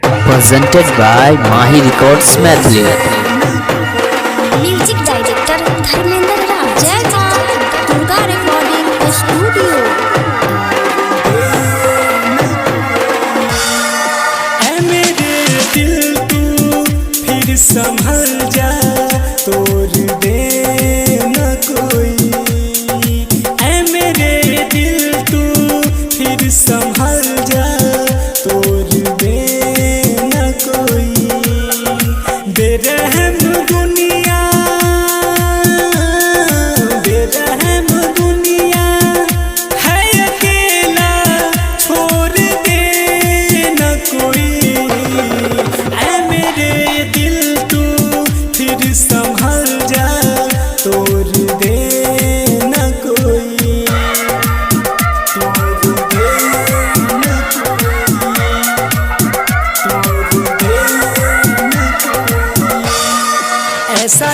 presented by Mahi Records Maithili. Music director Dharmendra Raj, जय मां Durga recording studio. ऐ मेरे दिल तू फिर संभल जा, तोड़ दे न कोई। ऐ मेरे दिल तू फिर संभल जा, तोड़ दे न कोई। बेरहम दुनिया, बेरहम दुनिया है अकेला, छोड़ दे न कोई। ऐ मेरे दिल तू फिर संभल जा, तोड़ दे न कोई, तोड़ दे न कोई, तोड़ दे न कोई। ऐसा